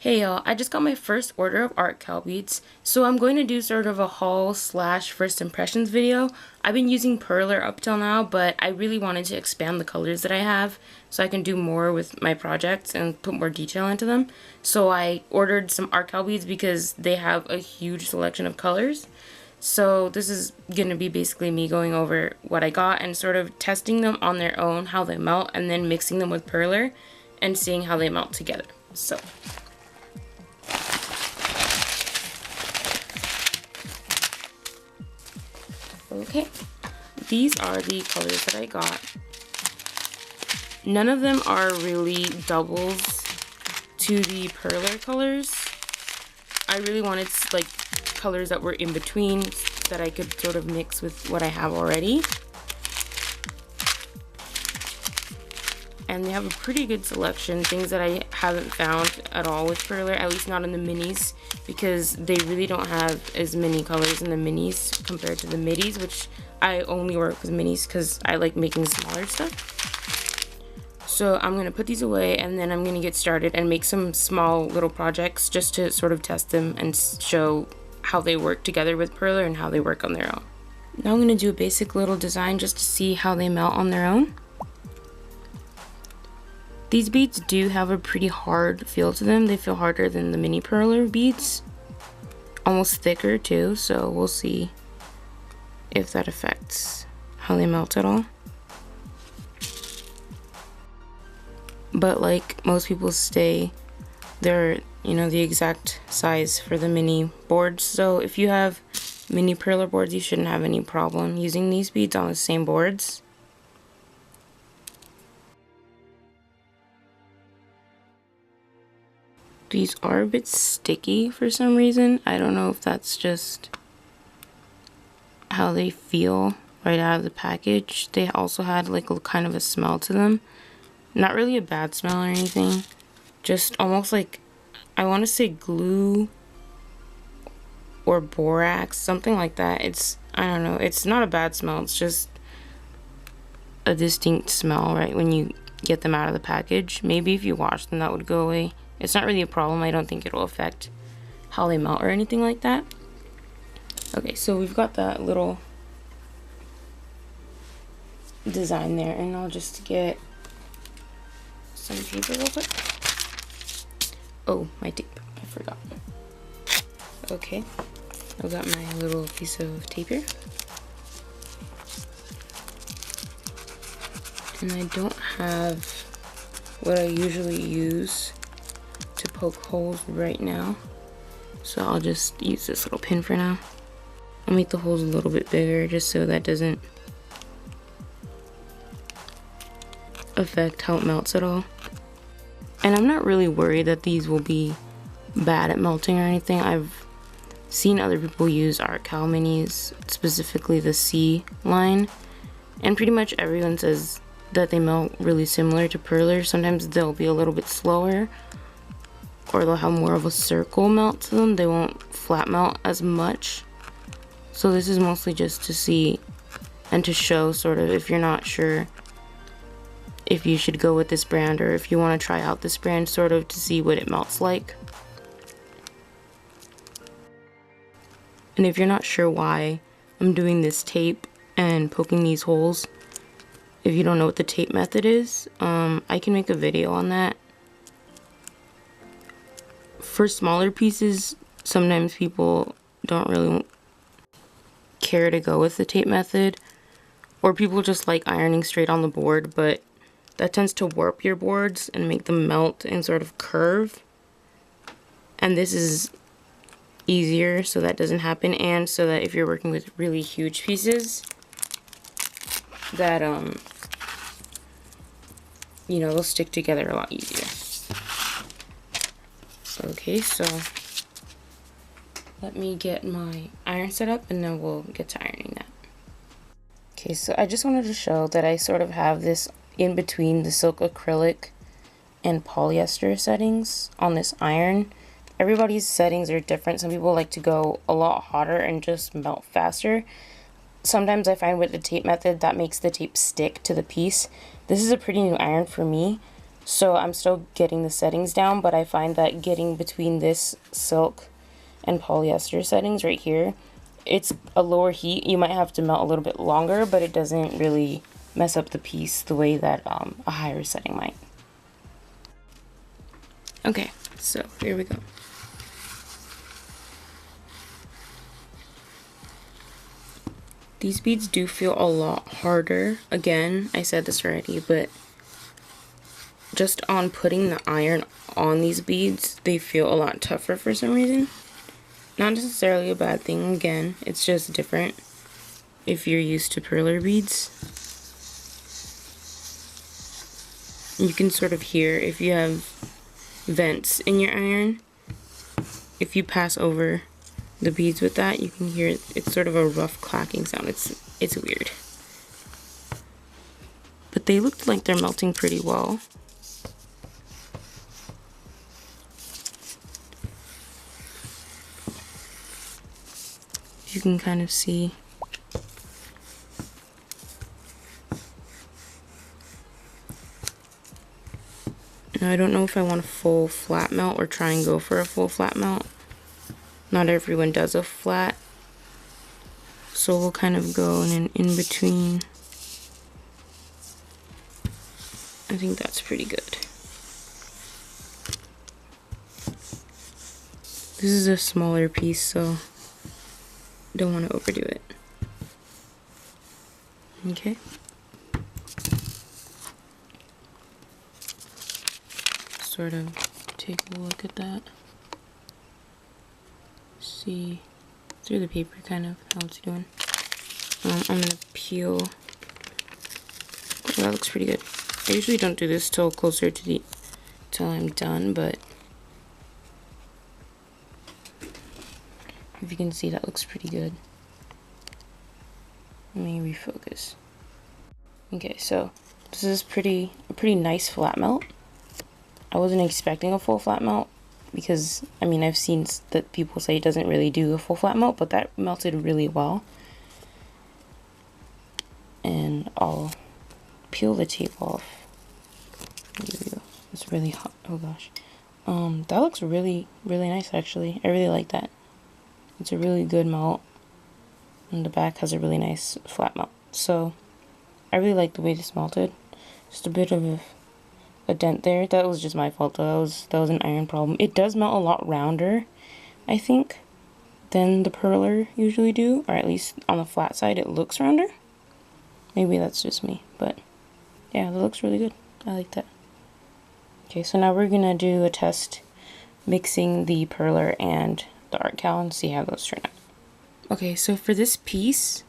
Hey y'all, I just got my first order of Artkal beads, so I'm going to do sort of a haul slash first impressions video. I've been using Perler up till now, but I really wanted to expand the colors that I have so I can do more with my projects and put more detail into them. So I ordered some Artkal beads because they have a huge selection of colors. So this is going to be basically me going over what I got and sort of testing them on their own, how they melt, and then mixing them with Perler and seeing how they melt together. So okay, these are the colors that I got. None of them are really doubles to the Perler colors. I really wanted like colors that were in between that I could sort of mix with what I have already. And they have a pretty good selection, things that I haven't found at all with Perler, at least not in the minis, because they really don't have as many colors in the minis compared to the midis, which I only work with minis because I like making smaller stuff. So I'm going to put these away and then I'm going to get started and make some small little projects just to sort of test them and show how they work together with Perler and how they work on their own. Now I'm going to do a basic little design just to see how they melt on their own. These beads do have a pretty hard feel to them. They feel harder than the mini Perler beads. Almost thicker too, so we'll see if that affects how they melt at all. But like most people say, they're, the exact size for the mini boards. So if you have mini Perler boards, you shouldn't have any problem using these beads on the same boards. These are a bit sticky for some reason. I don't know if that's just how they feel right out of the package. They also had like a kind of a smell to them. Not really a bad smell or anything. Just almost like, I want to say glue or borax, something like that. I don't know, it's not a bad smell. It's just a distinct smell right when you get them out of the package. Maybe if you wash them that would go away. It's not really a problem. I don't think it'll affect how they melt or anything like that. Okay, so we've got that little design there, and I'll just get some paper real quick. Oh, my tape. I forgot. Okay, I've got my little piece of tape here. And I don't have what I usually use to poke holes right now, so I'll just use this little pin for now. I'll make the holes a little bit bigger just so that doesn't affect how it melts at all. And I'm not really worried that these will be bad at melting or anything. I've seen other people use Artkal Minis, specifically the C line, and pretty much everyone says that they melt really similar to Perler. Sometimes they'll be a little bit slower, or they'll have more of a circle melt to them. They won't flat melt as much. So this is mostly just to see and to show sort of if you're not sure if you should go with this brand, or if you want to try out this brand sort of to see what it melts like. And if you're not sure why I'm doing this tape and poking these holes, if you don't know what the tape method is, I can make a video on that. For smaller pieces, sometimes people don't really care to go with the tape method, or people just like ironing straight on the board, but that tends to warp your boards and make them melt and sort of curve. And this is easier so that doesn't happen, and so that if you're working with really huge pieces, that they'll stick together a lot easier. Okay, so let me get my iron set up and then we'll get to ironing that. Okay, so I just wanted to show that I sort of have this in between the silk acrylic and polyester settings on this iron. Everybody's settings are different. Some people like to go a lot hotter and just melt faster. Sometimes I find with the tape method that makes the tape stick to the piece. This is a pretty new iron for me. So I'm still getting the settings down, but I find that getting between this silk and polyester settings right here, it's a lower heat. You might have to melt a little bit longer, but it doesn't really mess up the piece the way that a higher setting might. Okay, so here we go. These beads do feel a lot harder. Again, I said this already, but just on putting the iron on these beads, they feel a lot tougher for some reason. Not necessarily a bad thing, again, it's just different if you're used to perler beads. You can sort of hear if you have vents in your iron. If you pass over the beads with that, you can hear it's sort of a rough clacking sound. It's weird. But they look like they're melting pretty well. You can kind of see. Now I don't know if I want a full flat melt or try and go for a full flat melt. Not everyone does a flat, so we'll kind of go in between. I think that's pretty good. This is a smaller piece, so don't want to overdo it. Okay. Sort of take a look at that. See through the paper kind of how it's doing. I'm gonna peel. Oh, that looks pretty good. I usually don't do this till closer to till I'm done, but if you can see, that looks pretty good. Let me refocus. Okay, so this is a pretty nice flat melt. I wasn't expecting a full flat melt because, I mean, I've seen that people say it doesn't really do a full flat melt, but that melted really well. And I'll peel the tape off. It's really hot. Oh gosh. That looks really nice actually. I really like that. It's a really good melt. And the back has a really nice flat melt. So I really like the way this melted. Just a bit of a dent there. That was just my fault though. That was an iron problem. It does melt a lot rounder, I think, than the perler usually do, or at least on the flat side it looks rounder. Maybe that's just me, but yeah, that looks really good. I like that. Okay, so now we're gonna do a test mixing the perler and the Artkal and see how those turn out. Okay, so for this piece,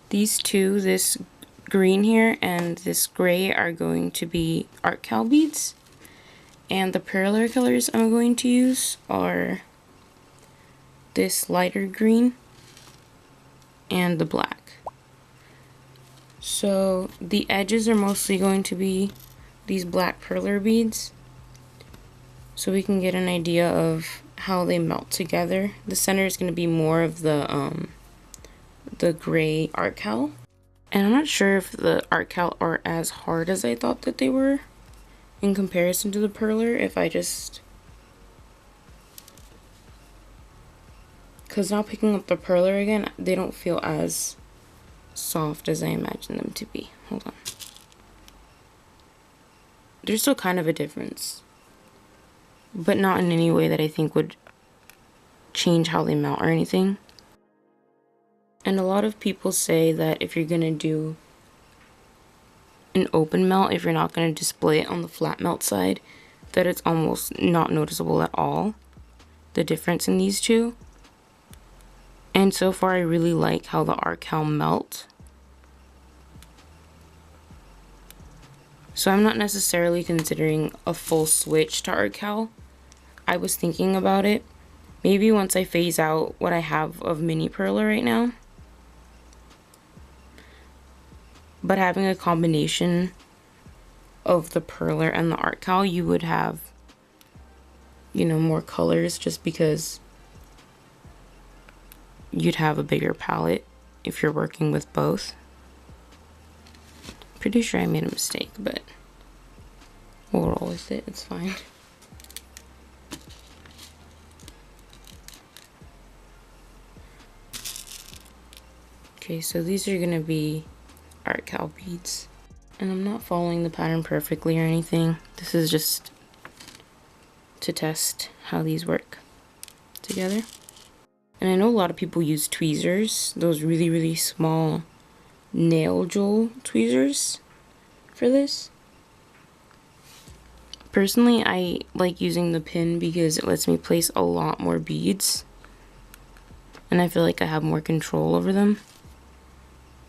these two, this green here and this gray, are going to be Artkal beads, and the perler colors I'm going to use are this lighter green and the black. So the edges are mostly going to be these black perler beads, so we can get an idea of how they melt together. The center is going to be more of the gray Artkal. And I'm not sure if the Artkal are as hard as I thought that they were in comparison to the perler. If I just... because now picking up the perler again, they don't feel as soft as I imagined them to be. Hold on. There's still kind of a difference, but not in any way that I think would change how they melt or anything. And a lot of people say that if you're gonna do an open melt, if you're not gonna display it on the flat melt side, that it's almost not noticeable at all, the difference in these two. And so far I really like how the Artkal melt. So I'm not necessarily considering a full switch to Artkal. I was thinking about it. Maybe once I phase out what I have of mini perler right now. But having a combination of the perler and the Artkal, you would have, you know, more colors, just because you'd have a bigger palette if you're working with both. Pretty sure I made a mistake, but We'll roll with it, it's fine. Okay, so these are gonna be Artkal beads. And I'm not following the pattern perfectly or anything. This is just to test how these work together. And I know a lot of people use tweezers, those really, really small nail jewel tweezers for this. Personally, I like using the pin because it lets me place a lot more beads. And I feel like I have more control over them.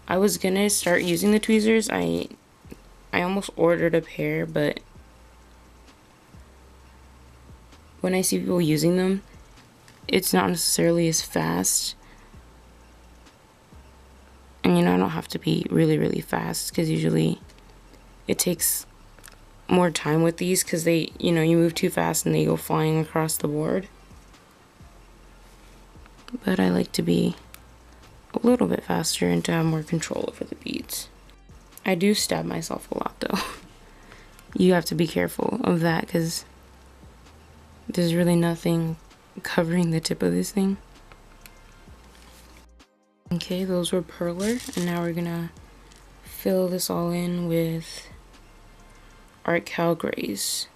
I was gonna start using the tweezers. I almost ordered a pair, but when I see people using them, it's not necessarily as fast. And you know, I don't have to be really, really fast because usually it takes more time with these because they, you know, you move too fast and they go flying across the board. But I like to be a little bit faster and to have more control over the beads. I do stab myself a lot though. You have to be careful of that because there's really nothing covering the tip of this thing. Okay, those were Perler, and now we're gonna fill this all in with Artkal grays.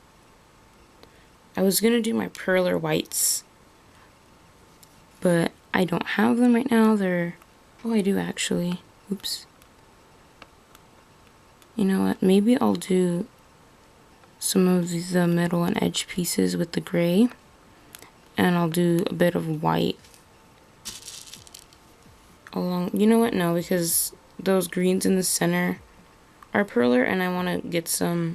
I was gonna do my Perler whites, but I don't have them right now. Oh, I do actually. Oops. You know what? Maybe I'll do some of the middle and edge pieces with the gray, and I'll do a bit of white along. You know what? No, because those greens in the center are Perler, and I want to get some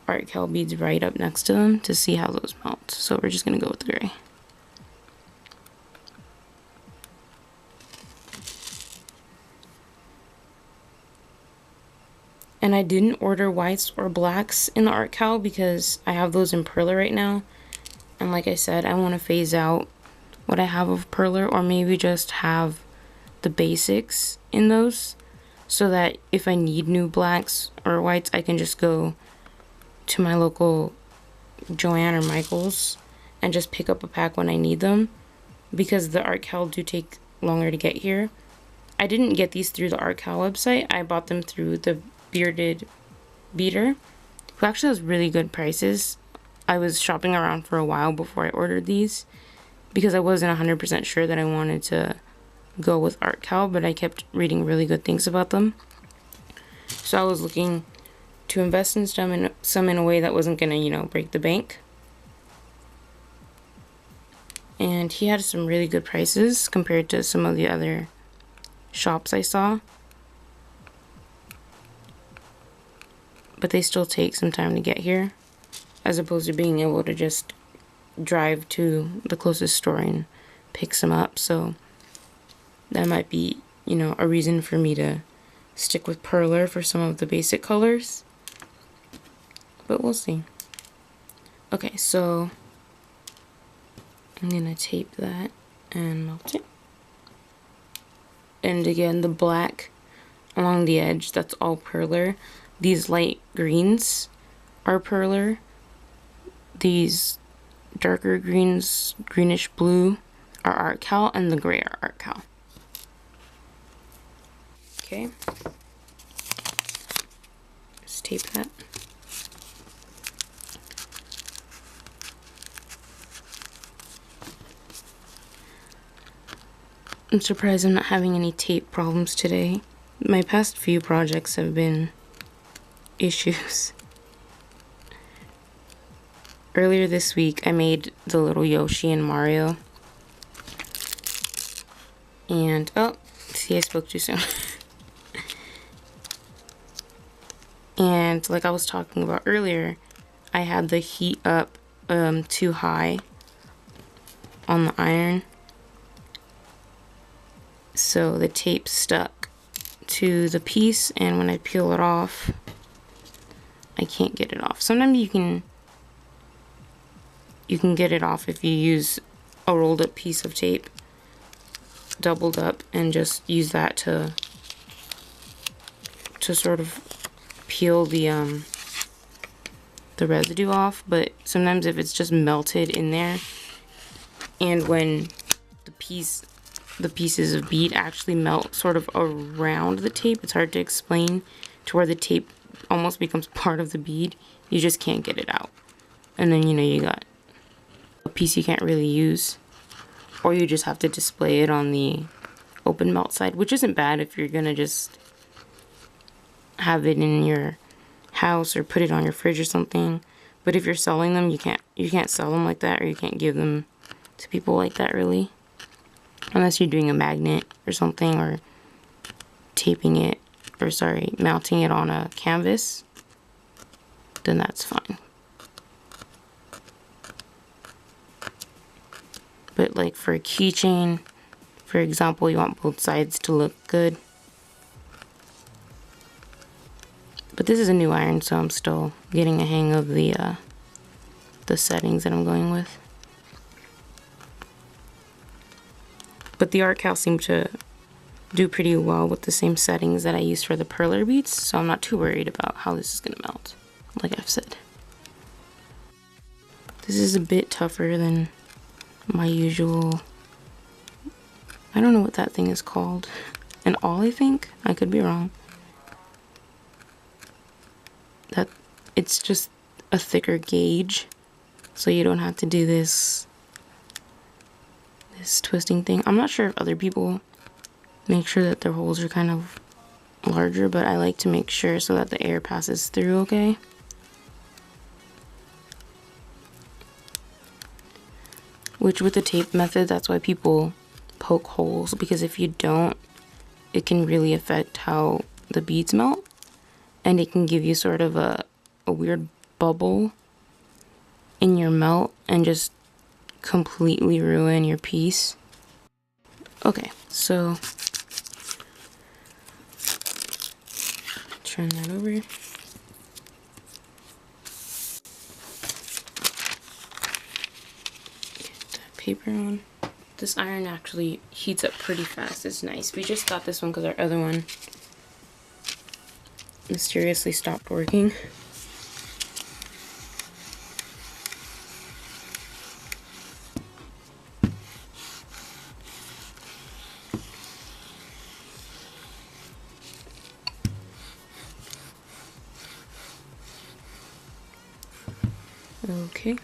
Artkal beads right up next to them to see how those melt. So we're just gonna go with the gray. And I didn't order whites or blacks in the Artkal because I have those in Perler right now. And like I said, I want to phase out what I have of Perler, or maybe just have the basics in those so that if I need new blacks or whites, I can just go to my local Joann or Michael's and just pick up a pack when I need them, because the Artkal do take longer to get here. I didn't get these through the Artkal website. I bought them through the Bearded Beader, who actually has really good prices. I was shopping around for a while before I ordered these because I wasn't 100% sure that I wanted to go with Artkal, but I kept reading really good things about them. So I was looking to invest in some in a way that wasn't gonna, you know, break the bank. And he had some really good prices compared to some of the other shops I saw. But they still take some time to get here, as opposed to being able to just drive to the closest store and pick some up. So that might be, you know, a reason for me to stick with Perler for some of the basic colors. But we'll see. Okay, so I'm gonna tape that and melt it. And again, the black along the edge, that's all Perler. These light greens are Perler. These darker greens, greenish blue, are Artkal, and the gray are Artkal. Okay. Just tape that. I'm surprised I'm not having any tape problems today. My past few projects have been issues. Earlier this week I made the little Yoshi and Mario. And, oh, see, I spoke too soon. And like I was talking about earlier, I had the heat up too high on the iron. So the tape stuck to the piece, and when I peel it off, I can't get it off. Sometimes you can get it off if you use a rolled up piece of tape, doubled up, and just use that to sort of peel the the residue off, but sometimes if it's just melted in there, and when the pieces of bead actually melt sort of around the tape, it's hard to explain, to where the tape almost becomes part of the bead. You just can't get it out. And then, you know, you got a piece you can't really use. Or you just have to display it on the open melt side, which isn't bad if you're gonna just have it in your house or put it on your fridge or something. But if you're selling them, you can't sell them like that, or you can't give them to people like that, really. Unless you're doing a magnet or something, or taping it, or sorry, mounting it on a canvas, then that's fine. But like for a keychain, for example, you want both sides to look good. But this is a new iron, so I'm still getting a hang of the settings that I'm going with. But the Artkal seemed to do pretty well with the same settings that I used for the Perler beads, so I'm not too worried about how this is going to melt, like I've said. This is a bit tougher than my usual, I don't know what that thing is called, an awl, I think? I could be wrong. That it's just a thicker gauge, so you don't have to do this twisting thing. I'm not sure if other people make sure that their holes are kind of larger, but I like to make sure so that the air passes through okay. Which with the tape method, that's why people poke holes, because if you don't, it can really affect how the beads melt, and it can give you sort of a weird bubble in your melt and just completely ruin your piece. Okay, so turn that over. Get that paper on. This iron actually heats up pretty fast. It's nice. We just got this one because our other one mysteriously stopped working. Okay.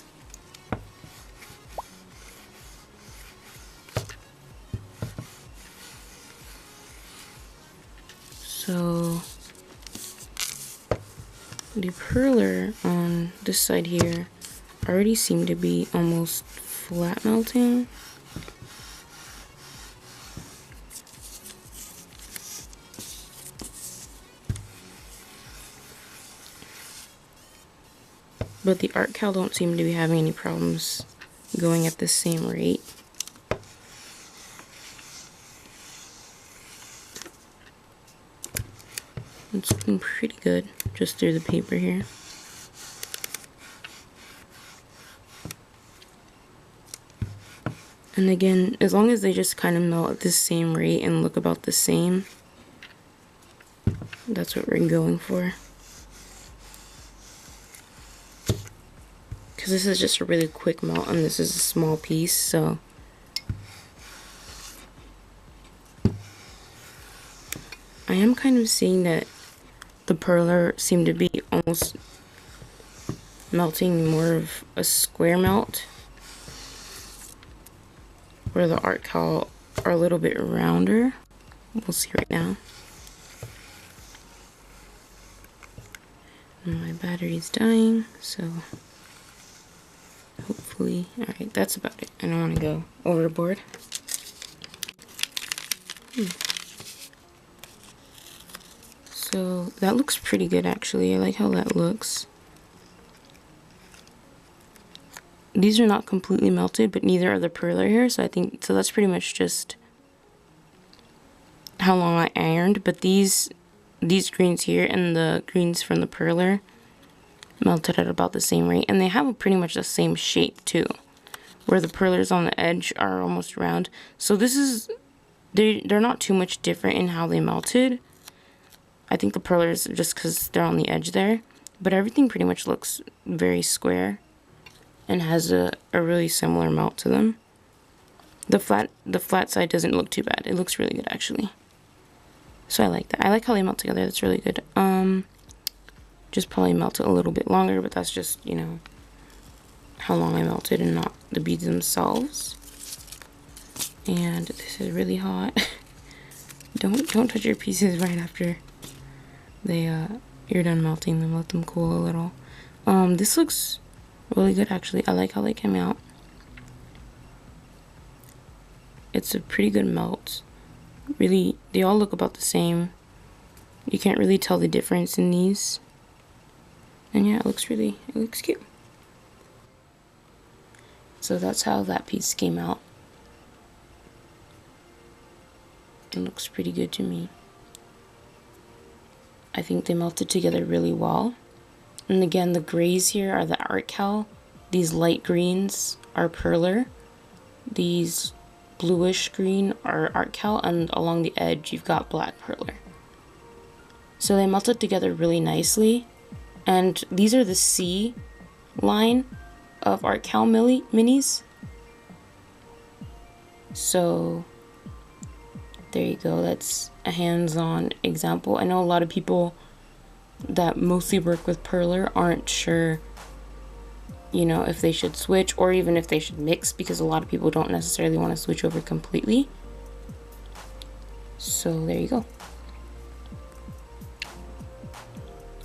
So the Perler on this side here already seemed to be almost flat melting. But the Artkal don't seem to be having any problems going at the same rate. It's looking pretty good just through the paper here. And again, as long as they just kind of melt at the same rate and look about the same, that's what we're going for. Because this is just a really quick melt and this is a small piece, so I am kind of seeing that the Perler seemed to be almost melting more of a square melt, where the Artkal are a little bit rounder. We'll see right now. And my battery's dying, so hopefully, alright, that's about it. I don't want to go overboard. So that looks pretty good actually. I like how that looks. These are not completely melted, but neither are the Perler here, so I think, so that's pretty much just how long I ironed. But these greens here and the greens from the Perler melted at about the same rate, and they have pretty much the same shape too, where the Perlers on the edge are almost round. So this is, they're not too much different in how they melted. I think the Perlers, just because they're on the edge there, but everything pretty much looks very square and has a really similar melt to them. The flat side doesn't look too bad. It looks really good actually. So I like that. I like how they melt together. That's really good. Just probably melt it a little bit longer, but that's just, you know, how long I melted and not the beads themselves. And this is really hot. Don't touch your pieces right after you're done melting them. Let them cool a little. This looks really good actually. I like how they came out. It's a pretty good melt. Really, they all look about the same. You can't really tell the difference in these. And yeah, it looks cute. So that's how that piece came out. It looks pretty good to me. I think they melted together really well. And again, the grays here are the Artkal. These light greens are Perler. These bluish green are Artkal, and along the edge you've got black Perler. So they melted together really nicely. And these are the C line of Artkal minis. So there you go. That's a hands-on example. I know a lot of people that mostly work with Perler aren't sure, you know, if they should switch or even if they should mix, because a lot of people don't necessarily want to switch over completely. So there you go.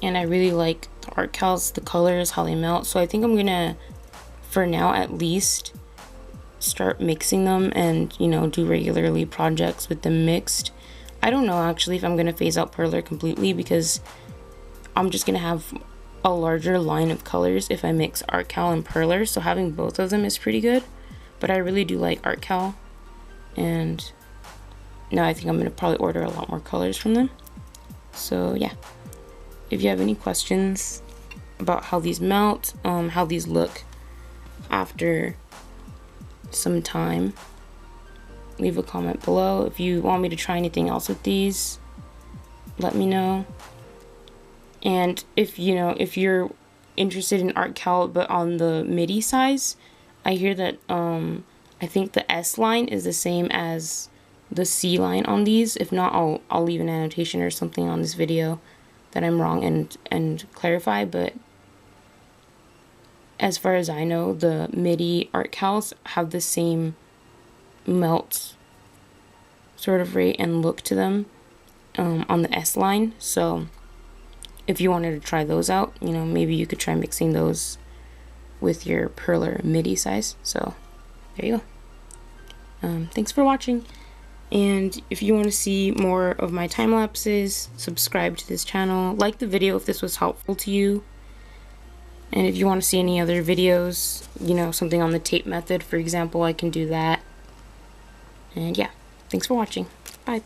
And I really like the Artkals, the colors, how they melt. So I think I'm gonna, for now at least, start mixing them and, you know, do regularly projects with them mixed. I don't know actually if I'm gonna phase out Perler completely, because I'm just gonna have a larger line of colors if I mix Artkal and Perler. So having both of them is pretty good. But I really do like Artkal, and now I think I'm gonna probably order a lot more colors from them. So yeah. If you have any questions about how these melt, how these look after some time, leave a comment below. If you want me to try anything else with these, let me know. And if you're interested in Artkal but on the midi size, I hear that I think the S line is the same as the C line on these. If not, I'll leave an annotation or something on this video that I'm wrong and clarify. But as far as I know, the midi Artkals have the same melt sort of rate and look to them on the S line. So if you wanted to try those out, you know, maybe you could try mixing those with your Perler midi size. So there you go. Thanks for watching. And if you want to see more of my time lapses, subscribe to this channel. Like the video if this was helpful to you. And if you want to see any other videos, you know, something on the tape method, for example, I can do that. And yeah, thanks for watching. Bye.